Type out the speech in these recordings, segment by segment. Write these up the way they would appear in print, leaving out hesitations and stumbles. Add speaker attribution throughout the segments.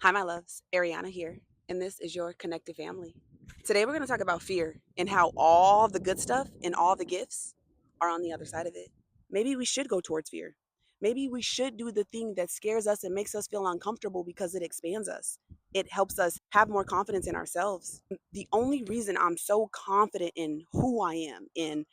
Speaker 1: Hi, my loves. Ariana here, and this is your connected family. Today, we're going to talk about fear and how all the good stuff and all the gifts are on the other side of it. Maybe we should go towards fear. Maybe we should do the thing that scares us and makes us feel uncomfortable because it expands us. It helps us have more confidence in ourselves. The only reason I'm so confident in who I am, in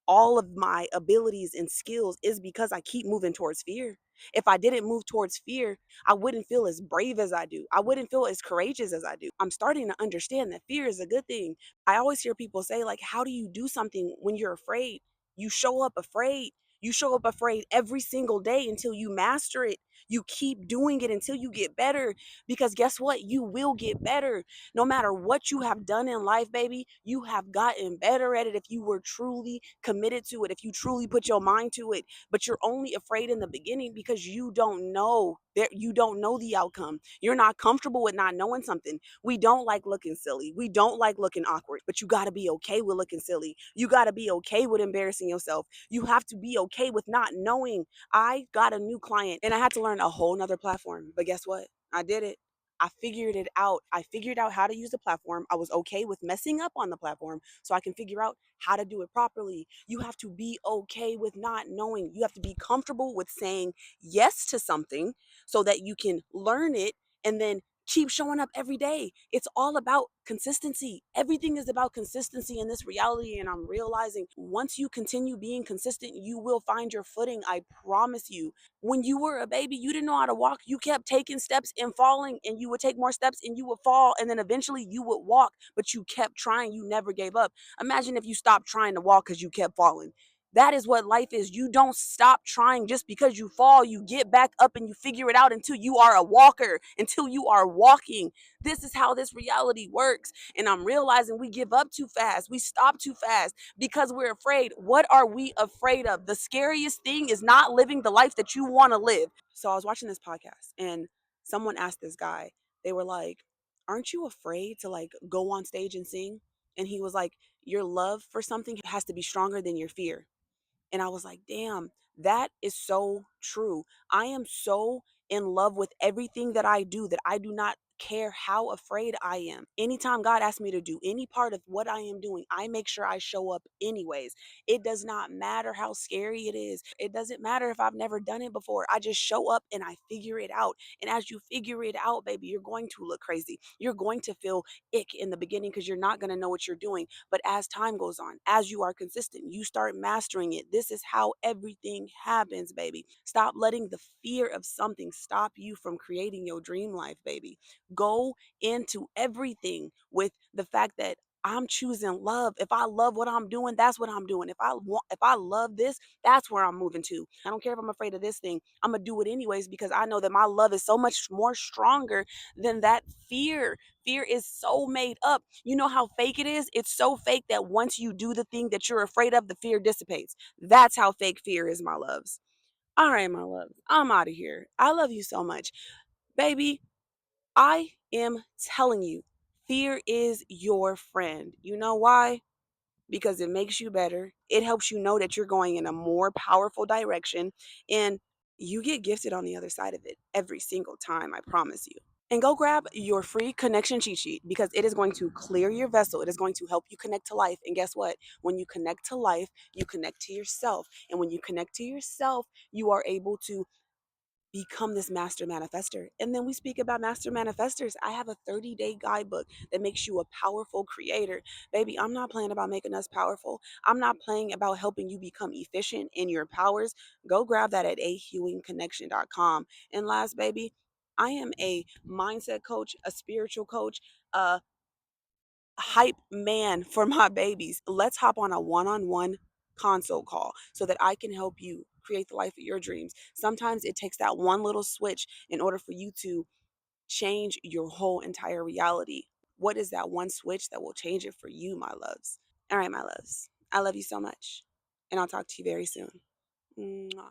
Speaker 1: all of my abilities and skills is because I keep moving towards fear. If I didn't move towards fear, I wouldn't feel as brave as I do. I wouldn't feel as courageous as I do. I'm starting to understand that fear is a good thing. I always hear people say, like, how do you do something when you're afraid? You show up afraid. You show up afraid every single day until you master it. You keep doing it until you get better because guess what? You will get better. No matter what you have done in life, baby, you have gotten better at it if you were truly committed to it, if you truly put your mind to it. But you're only afraid in the beginning because you don't know. You don't know the outcome. You're not comfortable with not knowing something. We don't like looking silly. We don't like looking awkward, but you got to be okay with looking silly. You got to be okay with embarrassing yourself. You have to be okay with not knowing. I got a new client and I had to learn a whole nother platform. But guess what? I did it. I figured it out. I figured out how to use the platform. I was okay with messing up on the platform so I can figure out how to do it properly. You have to be okay with not knowing. You have to be comfortable with saying yes to something so that you can learn it and then keep showing up every day. It's all about consistency. Everything is about consistency in this reality. And I'm realizing once you continue being consistent, you will find your footing. I promise you. When you were a baby, you didn't know how to walk. You kept taking steps and falling, and you would take more steps and you would fall. And then eventually you would walk, but you kept trying. You never gave up. Imagine if you stopped trying to walk because you kept falling. That is what life is. You don't stop trying just because you fall. You get back up and you figure it out until you are a walker, until you are walking. This is how this reality works. And I'm realizing we give up too fast. We stop too fast because we're afraid. What are we afraid of? The scariest thing is not living the life that you want to live. So I was watching this podcast and someone asked this guy, they were like, aren't you afraid to like go on stage and sing? And he was like, your love for something has to be stronger than your fear. And I was like, damn, that is so true. I am so in love with everything that I do that I do not care how afraid I am. Anytime God asks me to do any part of what I am doing, I make sure I show up anyways. It does not matter how scary it is. It doesn't matter if I've never done it before. I just show up and I figure it out. And as you figure it out, baby, you're going to look crazy. You're going to feel ick in the beginning because you're not going to know what you're doing. But as time goes on, as you are consistent, you start mastering it. This is how everything happens, baby. Stop letting the fear of something stop you from creating your dream life, baby. Go into everything with the fact that I'm choosing love. If I love what I'm doing, that's what I'm doing. If I love this, that's where I'm moving to. I don't care if I'm afraid of this thing. I'm going to do it anyways because I know that my love is so much more stronger than that fear. Fear is so made up. You know how fake it is? It's so fake that once you do the thing that you're afraid of, the fear dissipates. That's how fake fear is, my loves. All right, my loves. I'm out of here. I love you so much. Baby, I am telling you, fear is your friend. You know why? Because it makes you better. It helps you know that you're going in a more powerful direction, and you get gifted on the other side of it every single time, I promise you. And go grab your free connection cheat sheet because it is going to clear your vessel. It is going to help you connect to life. And guess what? When you connect to life, you connect to yourself. And when you connect to yourself, you are able to become this master manifester. And then we speak about master manifestors. I have a 30-day guidebook that makes you a powerful creator. Baby, I'm not playing about making us powerful. I'm not playing about helping you become efficient in your powers. Go grab that at HEWINGConnection.com. And last, baby, I am a mindset coach, a spiritual coach, a hype man for my babies. Let's hop on a one-on-one console call so that I can help you create the life of your dreams. Sometimes it takes that one little switch in order for you to change your whole entire reality. What is that one switch that will change it for you, my loves? All right, my loves. I love you so much. And I'll talk to you very soon. Mwah.